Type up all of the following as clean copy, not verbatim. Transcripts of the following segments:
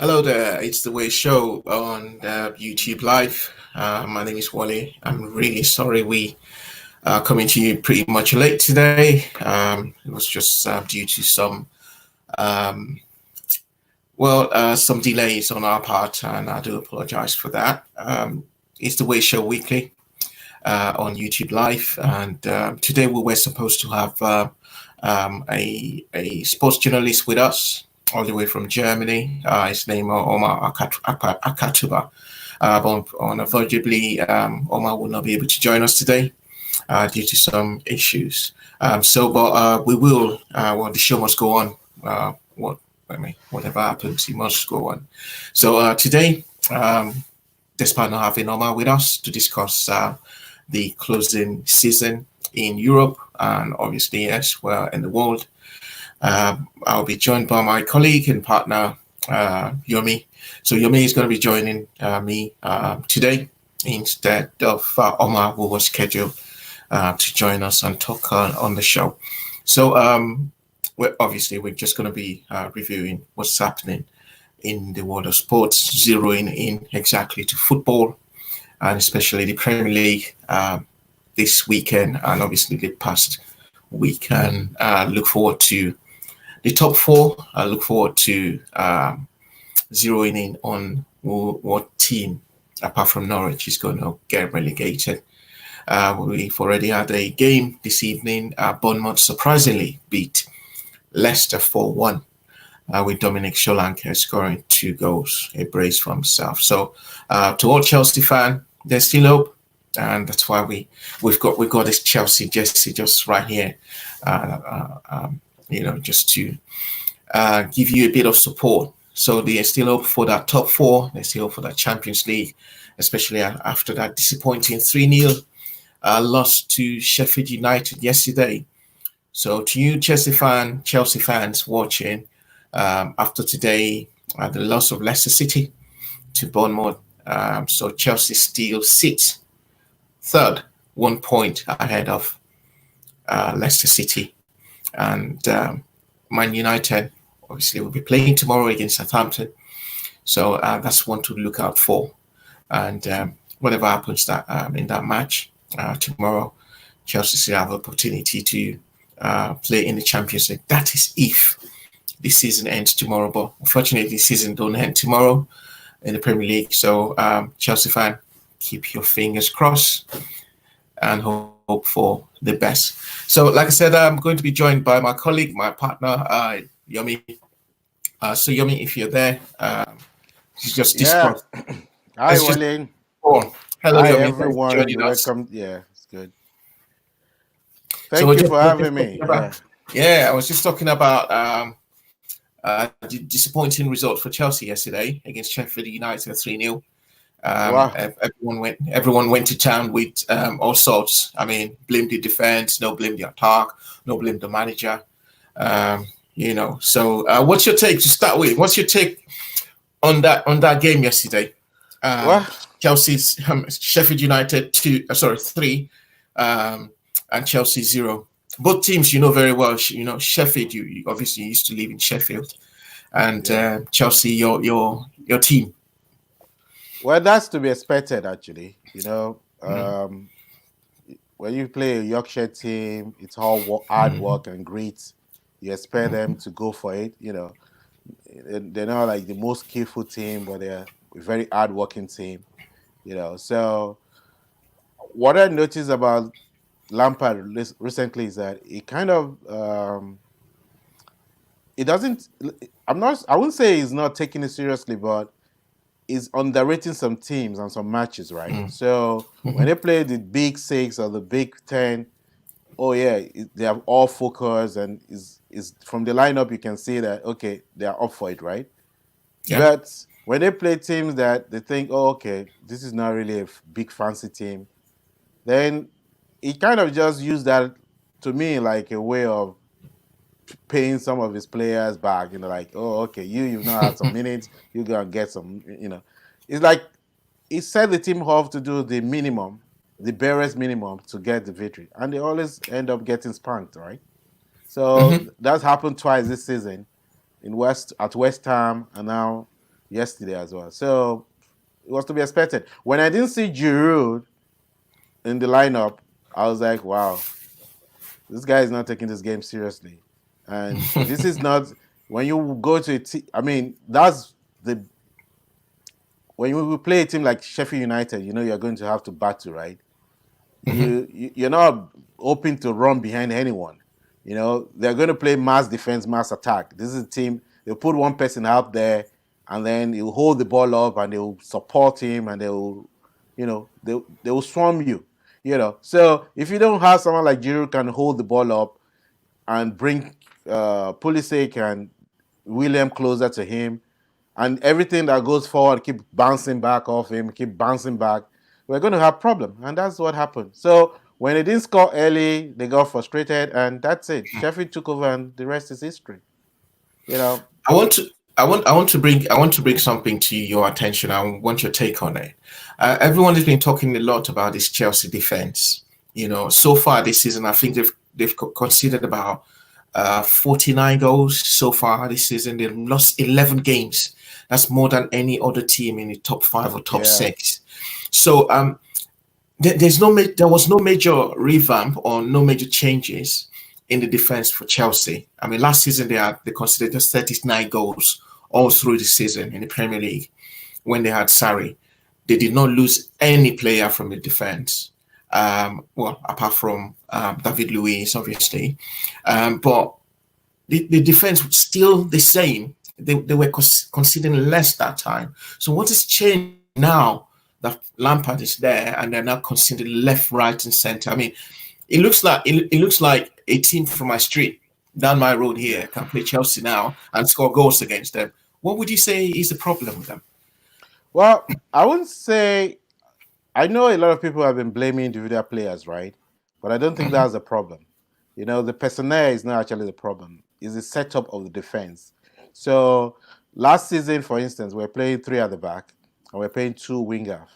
Hello there, it's the Way Show on YouTube Live. My name is Wally. I'm really sorry we are coming to you pretty much late today. It was just due to um, some delays on our part, and I do apologize for that. It's the Way Show Weekly on YouTube Live, and today we were supposed to have a sports journalist with us all the way from Germany. His name Oma Akatugba. But unavoidably, Oma will not be able to join us today due to some issues. But we will. The show must go on. Whatever happens, it must go on. So today, despite not having Oma with us to discuss the closing season in Europe and obviously as well in the world, I'll be joined by my colleague and partner, Yomi. So Yomi is going to be joining me today instead of Omar, who was scheduled to join us and talk on the show. So we're just going to be reviewing what's happening in the world of sports, zeroing in exactly to football and especially the Premier League this weekend and obviously the past week. And look forward to the top four. I look forward to zeroing in on what team, apart from Norwich, is going to get relegated. We've already had a game this evening. Bournemouth surprisingly beat Leicester 4-1 with Dominic Solanke scoring 2 goals, a brace for himself. So to all Chelsea fans, there's still hope. And that's why we've got this Chelsea jersey just right here. Just to give you a bit of support. So they are still up for that top four. They're still up for that Champions League, especially after that disappointing 3-0 loss to Sheffield United yesterday. So to you, Chelsea fans watching, after today, the loss of Leicester City to Bournemouth, so Chelsea still sits third, 1 point ahead of Leicester City. And Man United obviously will be playing tomorrow against Southampton. So that's one to look out for. And whatever happens in that match tomorrow, Chelsea still have opportunity to play in the Champions League. That is if the season ends tomorrow. But unfortunately, the season don't end tomorrow in the Premier League. So Chelsea fan, keep your fingers crossed and hope for the best. So, like I said, I'm going to be joined by my colleague, my partner, Yomi. So, Yomi, if you're there, just Yeah. discuss. Hi, Let's just Wale. go on. Hello, Hi, Yomi. Thanks for everyone. joining You're us. welcome. Yeah, it's good. So, Thank you for we're just having talking me. about, Yeah. yeah, I was just talking about the disappointing result for Chelsea yesterday against Sheffield United 3-0. Wow. Everyone went to town with all sorts. I mean, blame the defense, no blame the attack, no blame the manager. Um, So what's your take to start with? What's your take on that game yesterday? Well, Chelsea's Sheffield United 3, um, and Chelsea 0. Both teams you know very well. Sheffield. You obviously used to live in Sheffield, and yeah. Chelsea, your team. Well, that's to be expected, actually. Mm, When you play a Yorkshire team, it's all hard mm, work and grit. You expect them to go for it. They're not like the most skillful team, but they're a very hard-working team. So what I noticed about Lampard recently is that he kind of it doesn't. I'm not. I wouldn't say he's not taking it seriously, but he's underrating some teams and some matches, right? mm, So when mhm. they play the Big Six or the Big Ten, oh yeah, they have all focus and is from the lineup you can see that okay they are up for it, right? Yeah. But when they play teams that they think, oh okay, this is not really a big fancy team, then he kind of just used that to me like a way of paying some of his players back. Like, oh, okay, you've not had some minutes, you're gonna get some. It's like he set the team off to do the minimum, the barest minimum to get the victory, and they always end up getting spanked, right? So Mhm. that's happened twice this season at West Ham, and now yesterday as well. So it was to be expected. When I didn't see Giroud in the lineup, I was like, wow, this guy is not taking this game seriously. And this is not when you go to a team. I mean, that's the when you play a team like Sheffield United, you know you're going to have to battle, right? You're not hoping to run behind anyone. You know, they're going to play mass defense, mass attack. This is a team, they'll put one person out there and then he'll hold the ball up and they'll support him and they'll, they will swarm you. So if you don't have someone like Giroud can hold the ball up and bring Pulisic and William closer to him, and everything that goes forward keep bouncing back off him, keep bouncing back, we're going to have problem, and that's what happened. So when they didn't score early, they got frustrated, and that's it. Sheffield took over, and the rest is history. I want to bring something to your attention. I want your take on it. Everyone has been talking a lot about this Chelsea defense. So far this season, I think they've conceded about 49 goals so far this season. They've lost 11 games. That's more than any other team in the top 5 or top 6. So there was no major revamp or no major changes in the defense for Chelsea. I mean, last season they conceded 39 goals all through the season in the Premier League when they had Sarri. They did not lose any player from the defense. Apart from David Luiz, obviously. But the defense was still the same. They were conceding less that time. So what has changed now that Lampard is there and they're now conceding left, right, and center? I mean, it looks like a team from my street down my road here can play Chelsea now and score goals against them. What would you say is the problem with them? Well, I wouldn't say. I know a lot of people have been blaming individual players, right? But I don't think that's the problem. The personnel is not actually the problem. It's the setup of the defense. So last season, for instance, we're playing 3 at the back and we're playing 2 wingers.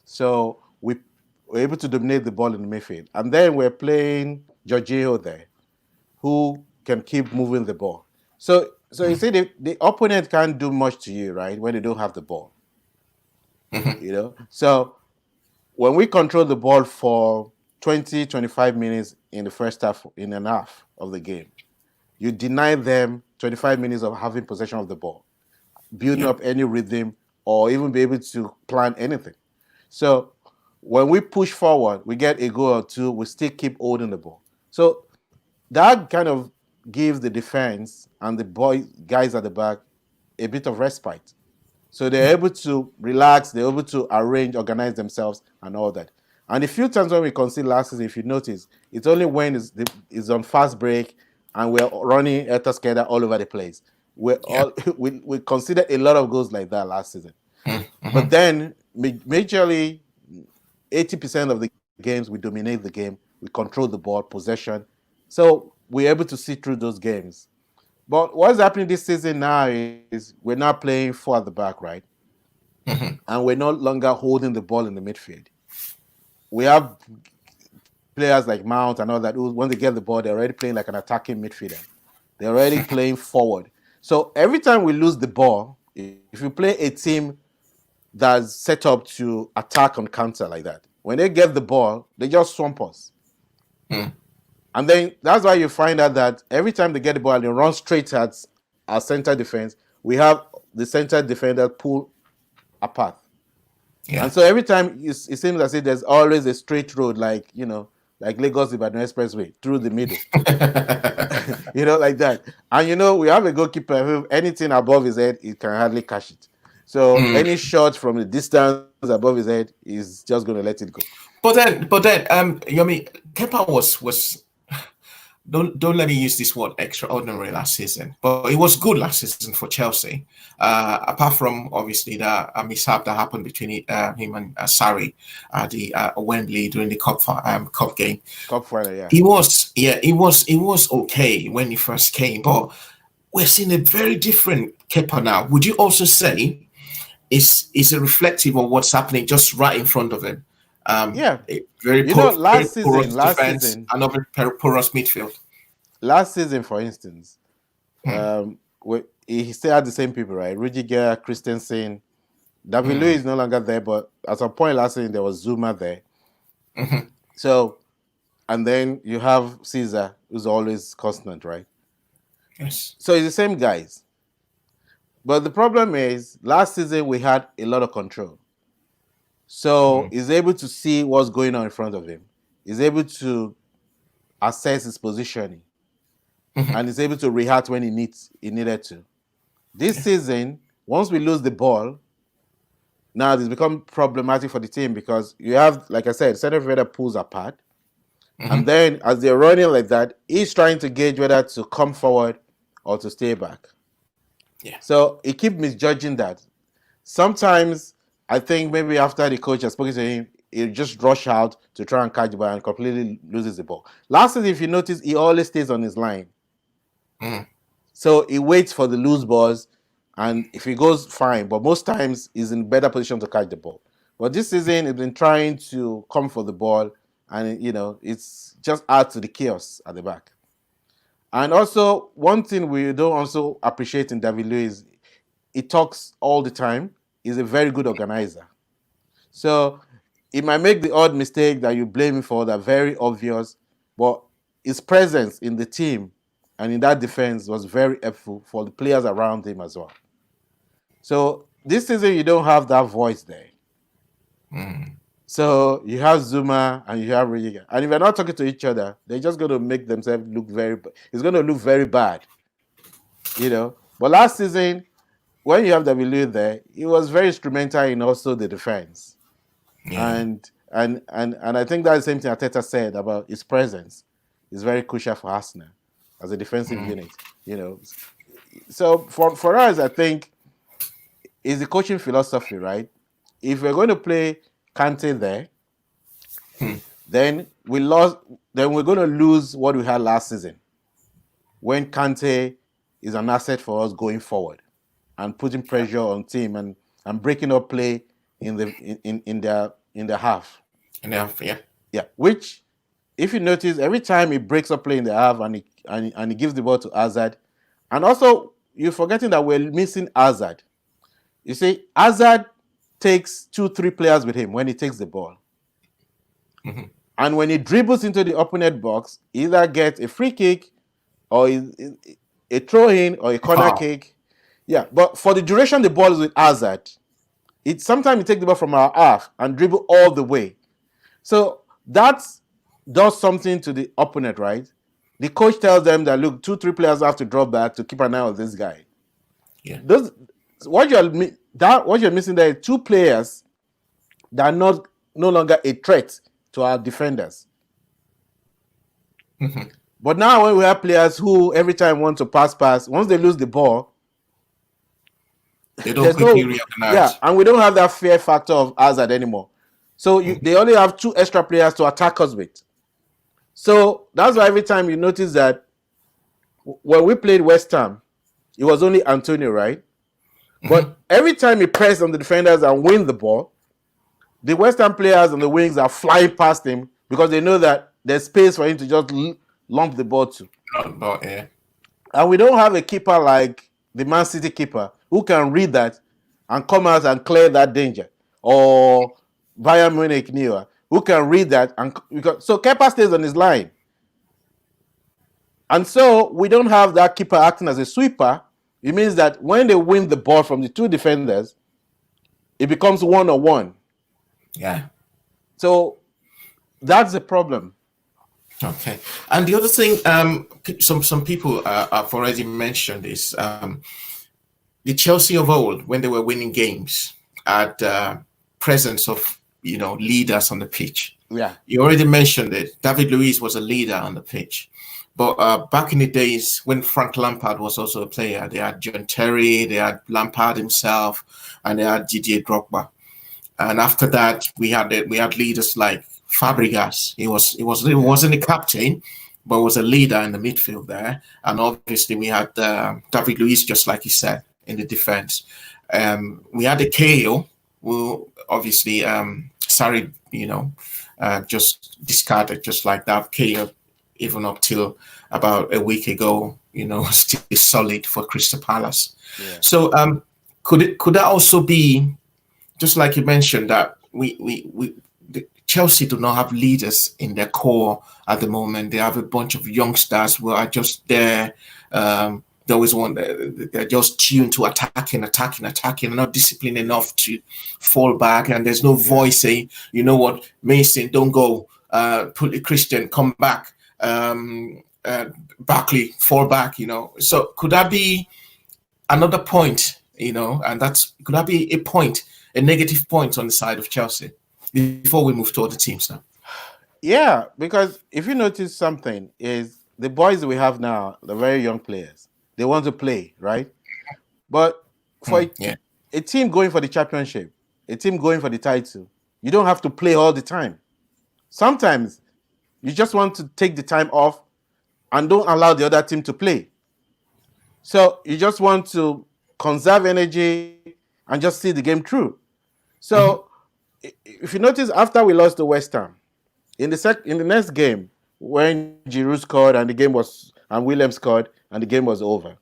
So we were able to dominate the ball in the midfield. And then we're playing Jorginho there, who can keep moving the ball. So you see, the opponent can't do much to you, right, when they don't have the ball. So when we control the ball for 20, 25 minutes in the first half, in and half of the game, you deny them 25 minutes of having possession of the ball, building up any rhythm, or even be able to plan anything. So when we push forward, we get a goal or two, we still keep holding the ball. So that kind of gives the defense and the guys at the back a bit of respite. So they're able to relax, they're able to arrange, organize themselves, and all that. And a few times when we concede last season, if you notice, it's only when it's on fast break and we're running together all over the place. We conceded a lot of goals like that last season. But then, majorly, 80% of the games, we dominate the game, we control the ball, possession. So we're able to see through those games. But what's happening this season now is we're not playing 4 at the back, right? And we're no longer holding the ball in the midfield. We have players like Mount and all that who, when they get the ball, they're already playing like an attacking midfielder. They're already playing forward. So every time we lose the ball, if you play a team that's set up to attack on counter like that, when they get the ball, they just swamp us. And then that's why you find out that every time they get the ball, they run straight at our center defense. We have the center defender pull apart. Yeah. And so every time it seems as if there's always a straight road, like Lagos Ibadan Expressway through the middle. Like that. And we have a goalkeeper who anything above his head, he can hardly catch it. So any shot from the distance above his head is just going to let it go. But then, Kepa was don't let me use this word extraordinary last season, but it was good last season for Chelsea. Apart from obviously that mishap that happened between him and Sarri at the Wembley during the cup game. Cup final, yeah. It was okay when he first came, but we're seeing a very different Kepa now. Would you also say is a reflective of what's happening just right in front of him? Last season, and a very porous midfield. Last season, for instance, he still had the same people, right? Rudiger, Christensen, David Luiz is no longer there, but at some point last season there was Zuma there. So, and then you have Caesar, who's always constant, right? Yes. So it's the same guys. But the problem is, last season we had a lot of control. So he's able to see what's going on in front of him. He's able to assess his positioning. And he's able to react when he needed to. This season, once we lose the ball, now it's become problematic for the team because you have, like I said, center fielder pulls apart. And then as they're running like that, he's trying to gauge whether to come forward or to stay back. Yeah. So he keeps misjudging that. Sometimes I think maybe after the coach has spoken to him, he'll just rush out to try and catch the ball and completely loses the ball. Last season, if you notice, he always stays on his line. So he waits for the loose balls, and if he goes, fine. But most times, he's in better position to catch the ball. But this season, he's been trying to come for the ball, and it's just adds to the chaos at the back. And also, one thing we don't also appreciate in David Luiz, he talks all the time. He's a very good organizer. So he might make the odd mistake that you blame him for, that very obvious, but his presence in the team and in that defense was very helpful for the players around him as well. So this season, you don't have that voice there. So you have Zuma and you have Rudiger. And if they're not talking to each other, they're just going to make themselves look it's going to look very bad. But last season, when you have W there, he was very instrumental in also the defense. Yeah. And I think that's the same thing Arteta said about his presence is very crucial for Arsenal as a defensive unit. So for us, I think is the coaching philosophy, right? If we're going to play Kante there, then we're going to lose what we had last season when Kante is an asset for us going forward and putting pressure on team and breaking up play in the half. In the half, yeah. Yeah. Which, if you notice, every time he breaks up play in the half and he gives the ball to Hazard, and also you're forgetting that we're missing Hazard. You see, Hazard takes 2-3 players with him when he takes the ball. And when he dribbles into the opponent box, he either gets a free kick or a throw-in or a corner kick. Yeah, but for the duration the ball is with Hazard, sometimes he takes the ball from our half and dribble all the way. So that does something to the opponent, right? The coach tells them that, look, 2-3 players have to drop back to keep an eye on this guy. Yeah. What you're missing there is 2 players that are no longer a threat to our defenders. But now when we have players who every time want to pass, once they lose the ball, they don't quickly reorganize. Yeah, and we don't have that fear factor of Hazard anymore. So they only have 2 extra players to attack us with. So that's why every time you notice that when we played West Ham, it was only Antonio, right? But every time he pressed on the defenders and win the ball, the West Ham players on the wings are flying past him because they know that there's space for him to just lump the ball to. Yeah. And we don't have a keeper like the Man City keeper who can read that and come out and clear that danger. Or Bayern Munich Neuer, who can read that. So Kepa stays on his line. And so we don't have that keeper acting as a sweeper. It means that when they win the ball from the 2 defenders, it becomes 1-on-1. Yeah. So that's the problem. Okay. And the other thing, some people have already mentioned this. The Chelsea of old, when they were winning games, had presence of leaders on the pitch. Yeah. You already mentioned it. David Luiz was a leader on the pitch. But back in the days when Frank Lampard was also a player, they had John Terry, they had Lampard himself, and they had Didier Drogba. And after that, we had leaders like Fabregas. He wasn't a captain, but was a leader in the midfield there. And obviously, we had David Luiz, just like you said, in the defense. We had a KO, who obviously Sarri, just discarded just like that. KO even up till about a week ago, still solid for Crystal Palace. Yeah. So could that also be, just like you mentioned, that Chelsea do not have leaders in their core at the moment. They have a bunch of youngsters who are just there. They always want, they're just tuned to attacking, not disciplined enough to fall back. And there's no voice saying, you know what, Mason, don't go. Put the Christian, come back. Barkley, fall back. So could that be another point? And could that be a negative point on the side of Chelsea before we move to other teams now? Yeah, because if you notice something, is the boys we have now, the very young players, they want to play, right? But for a team going for the championship, a team going for the title, you don't have to play all the time. Sometimes you just want to take the time off and don't allow the other team to play. So you just want to conserve energy and just see the game through. So if you notice, after we lost to West Ham, in the next game, when Giroud scored and Williams scored and the game was over,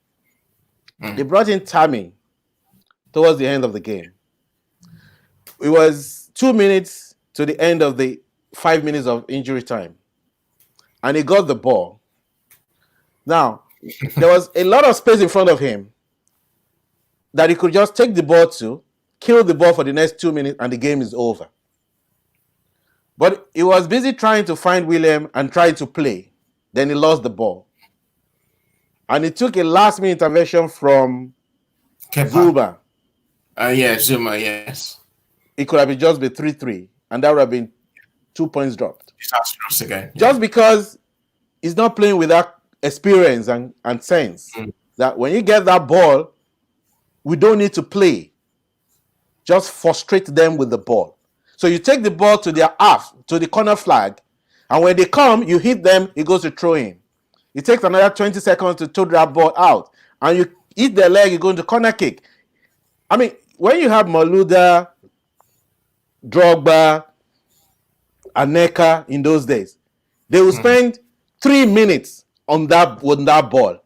they brought in Tammy towards the end of the game. It was 2 minutes to the end of the 5 minutes of injury time, and he got the ball. Now, there was a lot of space in front of him that he could just take the ball to, kill the ball for the next 2 minutes, and the game is over. But he was busy trying to find William and trying to play. Then he lost the ball. And it took a last-minute intervention from Zuma. Zuma, yes. It could have just been 3-3, and that would have been 2 points dropped. Disastrous again. Yeah. Just because he's not playing with that experience and sense that when you get that ball, we don't need to play. Just frustrate them with the ball. So you take the ball to their half, to the corner flag, and when they come, you hit them, it goes to throw in. It takes another 20 seconds to throw that ball out, and you hit their leg, you go into corner kick. I mean, when you have Malouda, Drogba, Aneka in those days, they will spend 3 minutes on that ball.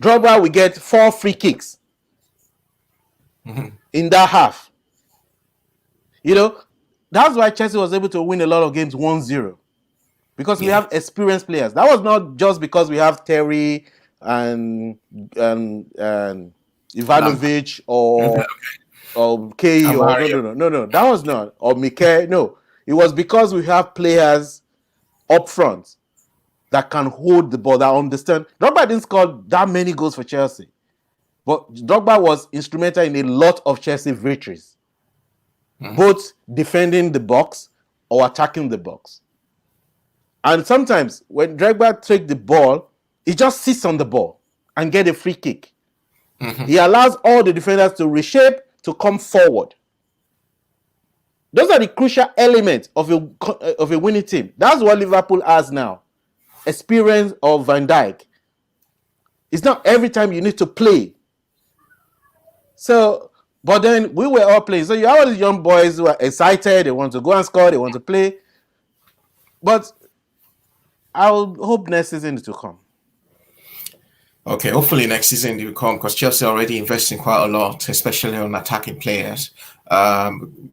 Drogba will get 4 free kicks in that half. That's why Chelsea was able to win a lot of games 1-0. Because we have experienced players. That was not just because we have Terry and Ivanovic or K. No. That was not. Or Mikel. No. It was because we have players up front that can hold the ball, that understand. Drogba didn't score that many goals for Chelsea. But Drogba was instrumental in a lot of Chelsea victories. Both defending the box or attacking the box. And sometimes when Drogba takes the ball, he just sits on the ball and get a free kick. He allows all the defenders to reshape, to come forward. Those are the crucial elements of a winning team. That's what Liverpool has now. Experience of Van Dijk. It's not every time you need to play. So, but then we were all playing. So you have all these young boys who are excited. They want to go and score. They want to play. But I hope next season to come. Okay, hopefully next season it will come, because Chelsea are already investing quite a lot, especially on attacking players.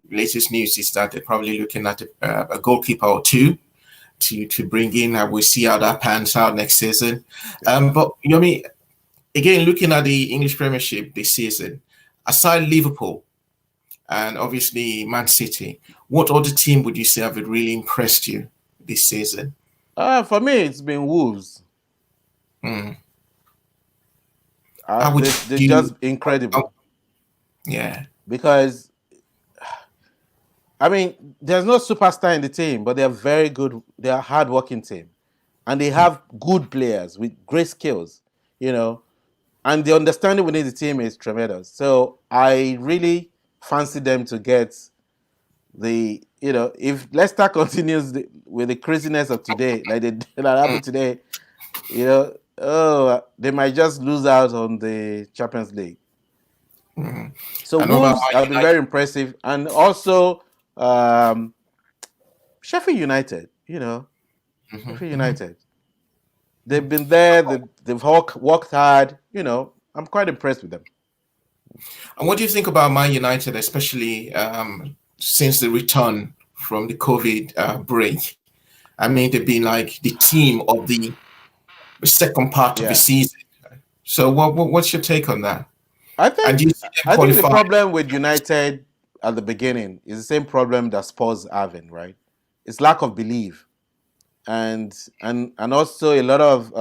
Latest news is that they're probably looking at a goalkeeper or two to bring in, and we'll see how that pans out next season. But again, looking at the English Premiership this season, aside Liverpool and obviously Man City, what other team would you say have really impressed you this season? For me, it's been Wolves. They're just incredible. Yeah. Because, there's no superstar in the team, but they're very good. They're a hard-working team. And they have good players with great skills, And the understanding within the team is tremendous. So I really fancy them to get if Leicester continues with the craziness of today, like that happened today, they might just lose out on the Champions League. So Wolves have been very impressive. And also Sheffield United, Sheffield United. They've been there. They've worked hard. I'm quite impressed with them. And what do you think about Man United, especially since the return from the COVID break? I mean, they've been like the team of the second part of the Yeah. season. So, what's your take on that? I And think do you see them I think the qualify? problem with United at the beginning is the same problem that Spurs having, right? It's lack of belief and also a lot of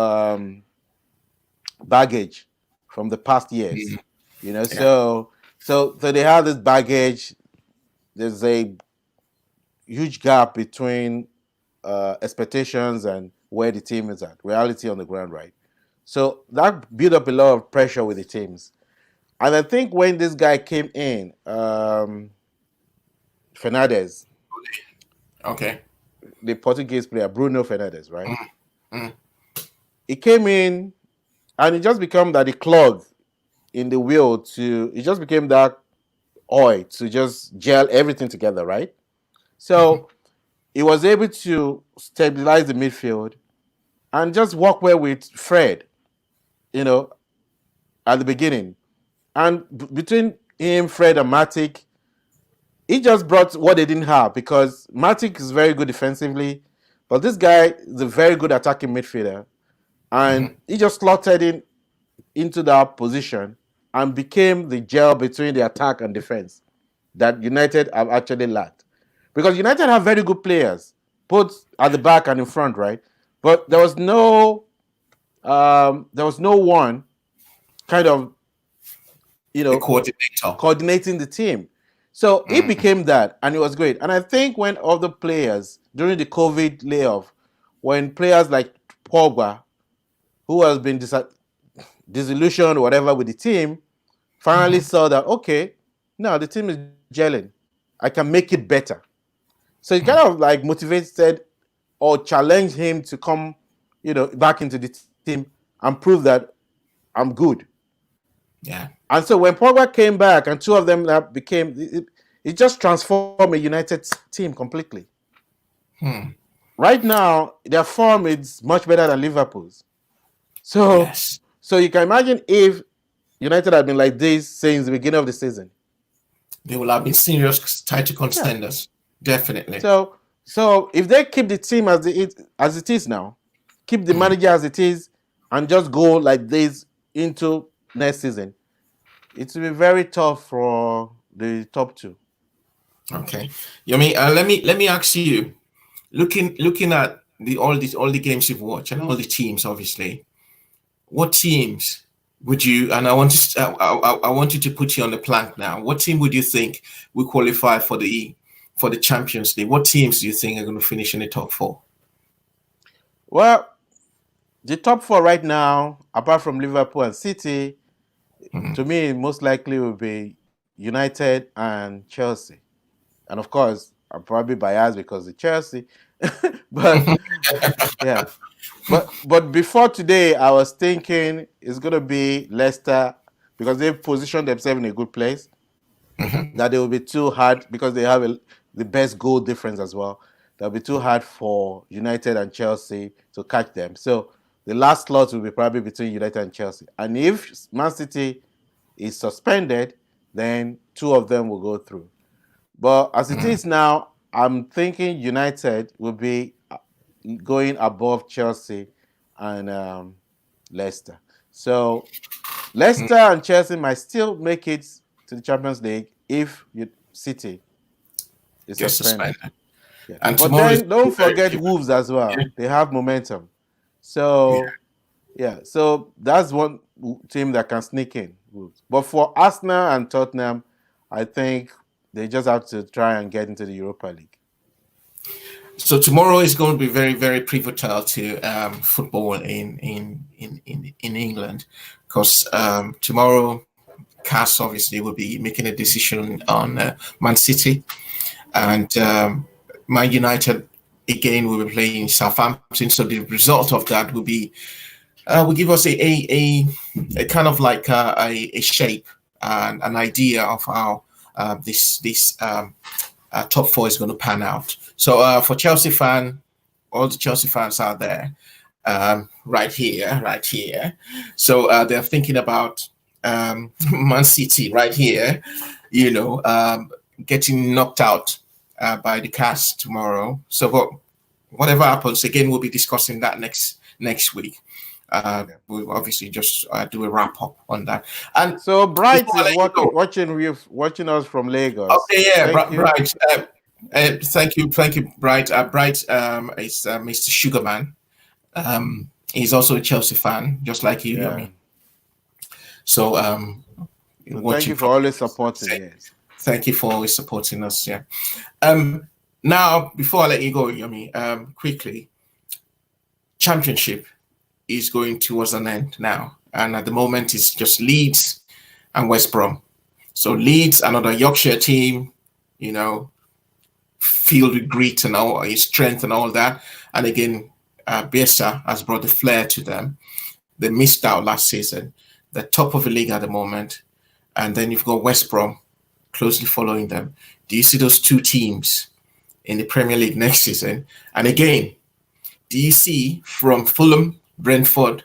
baggage from the past years. Mm, yeah. So they have this baggage. There's a huge gap between expectations and where the team is at, reality on the ground, right? So that built up a lot of pressure with the teams. And I think when this guy came in, Fernandes, Okay. the Portuguese player, Bruno Fernandes, right? Mm, mm, He came in and it just became that he clogged in the wheel it just became that oil to just gel everything together, right? So he was able to stabilize the midfield and just work well with Fred, at the beginning. And between him, Fred, and Matic, he just brought what they didn't have because Matic is very good defensively, but this guy is a very good attacking midfielder. And he just slotted into that position and became the gel between the attack and defense that United have actually lacked. Because United have very good players, both at the back and in front, right? But there was no one kind of, the coordinator. coordinating the team. So he became that, and it was great. And I think when other players during the COVID layoff, when players like Pogba, who has been disillusioned or whatever with the team, finally saw that, okay, now the team is gelling. I can make it better. So it kind of like motivated or challenged him to come, back into the team and prove that I'm good. Yeah. And so when Pogba came back and two of them became, it just transformed a United team completely. Right now, their form is much better than Liverpool's. So, Yes. so you can imagine if United had been like this since the beginning of the season. They will have been serious title contenders. Yeah. Definitely. So if they keep the team as it is now, keep the manager as it is, and just go like this into next season, it will be very tough for the top two. Okay, Yomi, let me ask you, looking at all the games you've watched and all the teams, obviously, what teams would you? And I want you to put you on the plank now. What team would you think will qualify for the Champions League? What teams do you think are going to finish in the top four? Well, the top four right now, apart from Liverpool and City, to me, most likely will be United and Chelsea. And of course, I'm probably biased because of Chelsea. But yeah. But before today, I was thinking it's going to be Leicester because they've positioned themselves in a good place. That they will be too hard because they have the best goal difference as well. That'll be too hard for United and Chelsea to catch them. So the last slot will be probably between United and Chelsea. And if Man City is suspended, then two of them will go through. But as it is now, I'm thinking United will be going above Chelsea and Leicester. So Leicester and Chelsea might still make it to the Champions League if City is suspended. Yeah. And but then don't forget Wolves as well. Yeah. They have momentum. So so that's one team that can sneak in. But for Arsenal and Tottenham, I think they just have to try and get into the Europa League. So tomorrow is going to be very, very pivotal to football in England, because tomorrow, CAS obviously will be making a decision on Man City, and Man United again will be playing Southampton. So the result of that will be will give us a kind of like a shape and an idea of how this top four is going to pan out. So for Chelsea fan, all the Chelsea fans out there, right here. So they're thinking about Man City right here, getting knocked out by the Cast tomorrow. So, but whatever happens, again, we'll be discussing that next week. We'll obviously just do a wrap up on that. And so Bright before I is let you go, watching us from Lagos. okay, yeah, Thank you. Bright. Thank you, Bright. Bright is Mr. Sugarman. He's also a Chelsea fan, just like you, Yeah. Yomi. So, So thank you for always supporting. Yes. Thank you for always supporting us. Yeah. Now, before I let you go, Yomi, quickly, Championship is going towards an end now, and at the moment, it's just Leeds and West Brom. So Leeds, another Yorkshire team, filled with grit and all his strength and all that. And again, Bielsa has brought the flair to them. They missed out last season. They're top of the league at the moment. And then you've got West Brom closely following them. Do you see those two teams in the Premier League next season? And again, do you see from Fulham, Brentford,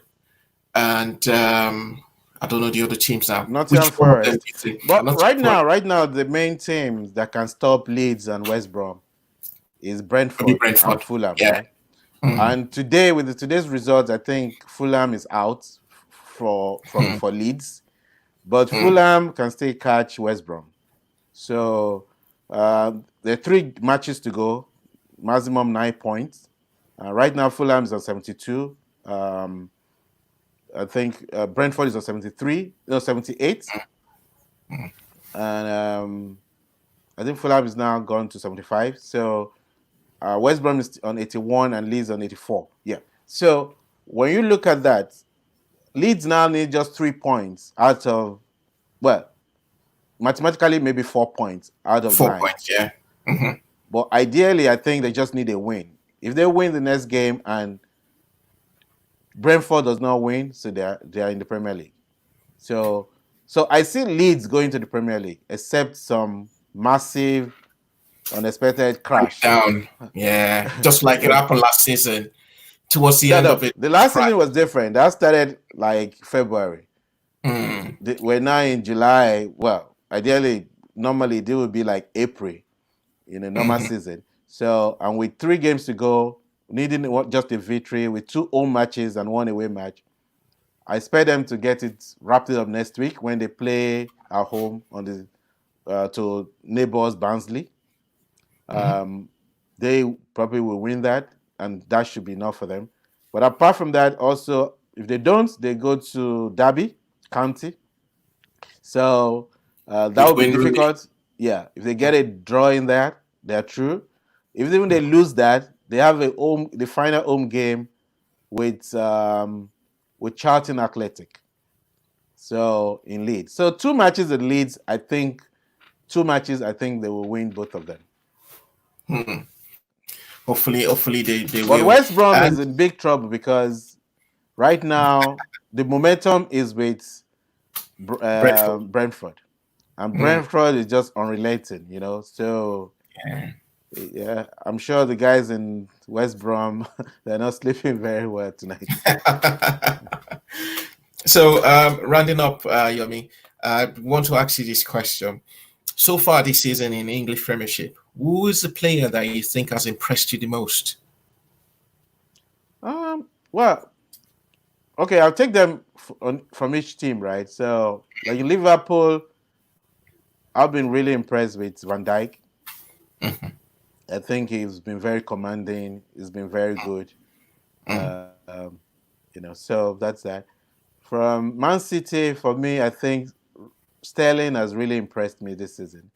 and I don't know the other teams now. Nottingham Forest. But right now, the main teams that can stop Leeds and West Brom is Brentford and Fulham, yeah. Right? And today, with today's results, I think Fulham is out for Leeds, but Fulham can still catch West Brom. So there are 3 matches to go, maximum 9 points. Right now, Fulham is on 72. I think Brentford is on 78. And I think Fulham is now gone to 75. So West Brom is on 81 and Leeds on 84. Yeah. So when you look at that, Leeds now need just 3 points out of, well, mathematically maybe 4 points out of 9. 4 points, yeah. But ideally, I think they just need a win. If they win the next game and Brentford does not win, so they are in the Premier League. So I see Leeds going to the Premier League, except some massive, unexpected crash. Down, yeah, just like it happened last season. Towards the end of it, the last season was different. That started like February. We're now in July. Well, ideally, normally they would be like April in a normal season. So, and with 3 games to go, needing just a victory with 2 home matches and 1 away match, I expect them to get it wrapped up next week when they play at home on the to neighbors Barnsley. They probably will win that, and that should be enough for them. But apart from that, also, if they don't, they go to Derby County. So that will be difficult. Yeah, if they get a draw in there, they're through. If even they lose that, they have the final home game with Charlton Athletic. So in Leeds. So 2 matches in Leeds, I think they will win both of them. Hopefully they will. But West Brom is in big trouble because right now the momentum is with Brentford. And Brentford is just unrelenting, So yeah, I'm sure the guys in West Brom, they're not sleeping very well tonight. So rounding up, Yomi, I want to ask you this question. So far this season in English Premiership, who is the player that you think has impressed you the most? Well, okay, I'll take them from each team, right? So, like in Liverpool, I've been really impressed with Van Dijk. I think he's been very commanding. He's been very good. So that's that. From Man City, for me, I think Sterling has really impressed me this season.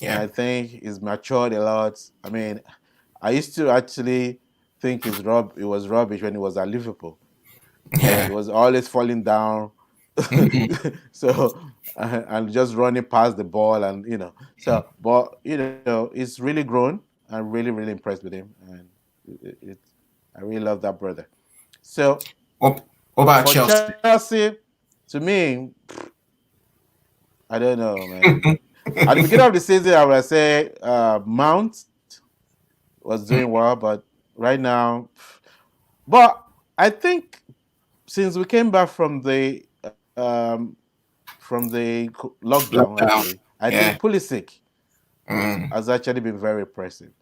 Yeah. And I think he's matured a lot. I mean, I used to actually think it was rubbish when he was at Liverpool. Yeah. He was always falling down. So, and just running past the ball and, but, he's really grown. I'm really, really impressed with him. And I really love that brother. So, what about Chelsea? Chelsea, to me, I don't know, man. At the beginning of the season, I would say Mount was doing well, but right now, but I think since we came back from the lockdown, Lockdown. actually, I Yeah. think Pulisic Mm, has actually been very impressive.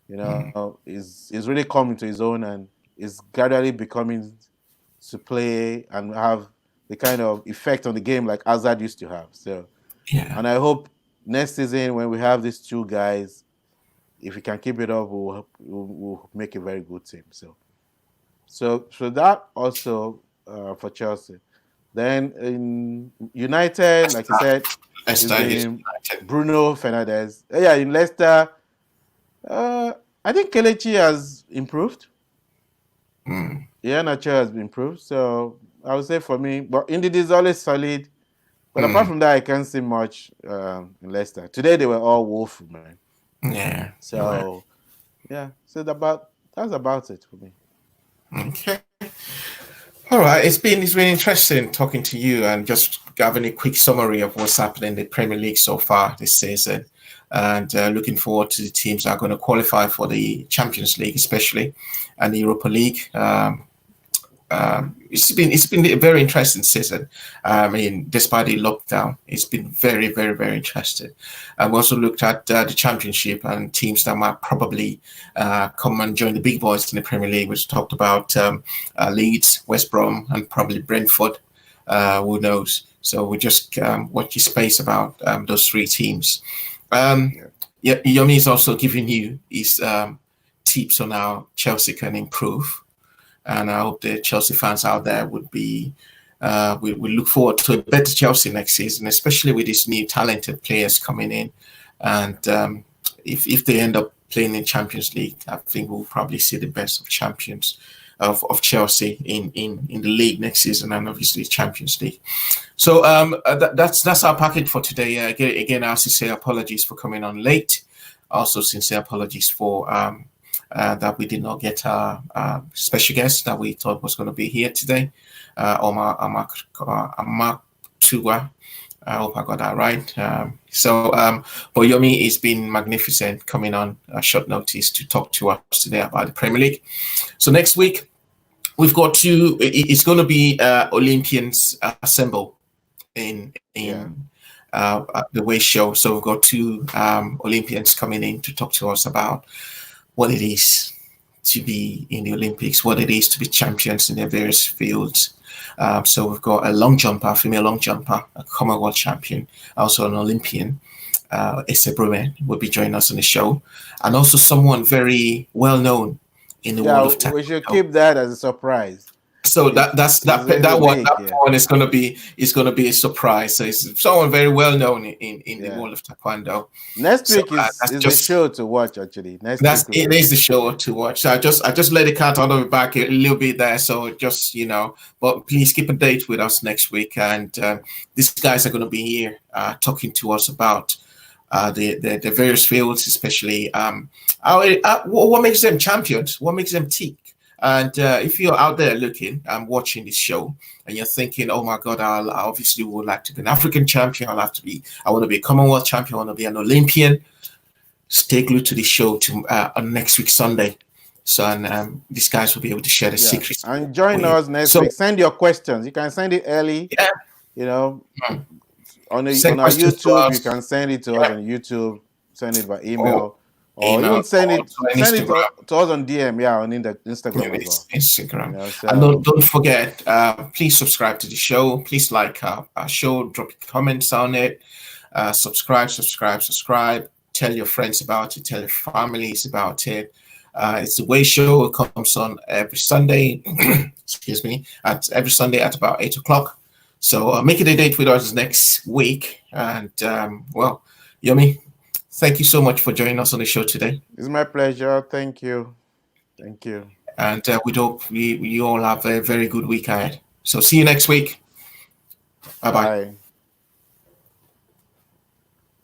You mm, know, he's really come into his own and is gradually becoming to play and have the kind of effect on the game like Hazard used to have. So, yeah. and I hope next season when we have these two guys, if we can keep it up, we'll make a very good team. So that also for Chelsea. Then in United, like you said, it's Leicester is been United. Bruno Fernandes. Yeah, in Leicester, I think Kelechi has improved. Mm, Yeah, Nacho has improved. So I would say for me, but Indeed is always solid. But apart mm, from that, I can't see much in Leicester. Today they were all woeful, man. yeah. They were. So yeah, so that's about it for me. Okay. All right. It's been interesting talking to you and just having a quick summary of what's happening in the Premier League so far this season, and looking forward to the teams that are going to qualify for the Champions League, especially, and the Europa League. It's been a very interesting season. I mean, despite the lockdown, it's been very, very, very interesting. We also looked at the championship and teams that might probably come and join the big boys in the Premier League. Which talked about Leeds, West Brom, and probably Brentford. Who knows? So we just watch your space about those three teams. Um, Yeah. yeah, Yomi is also giving you his tips on how Chelsea can improve, and I hope the Chelsea fans out there would be we look forward to a better Chelsea next season, especially with these new talented players coming in. And if they end up playing in Champions League, I think we'll probably see the best of champions of Chelsea in the league next season, and obviously Champions League. So that's our package for today. Again, I sincere apologies for coming on late. Also, sincere apologies for that we did not get our special guest that we thought was going to be here today, Oma Akatugba. I hope I got that right. But Yomi has been magnificent coming on short notice to talk to us today about the Premier League. So next week, we've got two, it's going to be Olympians assemble Yeah. in the Way show. So we've got two Olympians coming in to talk to us about what it is to be in the Olympics, what it is to be champions in their various fields. So we've got a long jumper, a female long jumper, a Commonwealth champion, also an Olympian, Ese Brume, will be joining us on the show, and also someone very well known in the world Yeah, of we should taekwondo. keep that as a surprise. So It's unique, that yeah. one is going to be a surprise. So it's someone very well known in the Yeah. world of taekwondo. Next So week that's is the just show to watch actually. Next that's week will it be is the show to watch. So I just let the cat out of the bag a little bit there. So just but please keep a date with us next week, and these guys are going to be here talking to us about the various fields, especially what makes them champions, what makes them tick. And if you're out there looking and watching this show, and you're thinking, "Oh my God, I obviously would like to be an African champion. I want to be a Commonwealth champion. I want to be an Olympian." Stay glued to the show on next week Sunday. So and these guys will be able to share the Yeah. secrets And for join you. us next So week. Send your questions. You can send it early, yeah, you know, send on our questions to YouTube. You us. can send it to us Yeah, on YouTube, send it by or email, or email even send or it to send it Instagram. to us on DM, yeah, on Instagram as It's well. Instagram. And don't, So don't forget, please subscribe to the show. Please like our show. Drop your comments on it. Subscribe. Tell your friends about it. Tell your families about it. It's the Way Show. It comes on every Sunday. Excuse me. At every Sunday at about 8 o'clock. So make it a date with us next week. And Yomi, thank you so much for joining us on the show today. it's my pleasure. Thank you. Thank you. And we hope we all have a very good week ahead. So see you next week. Bye bye. Bye.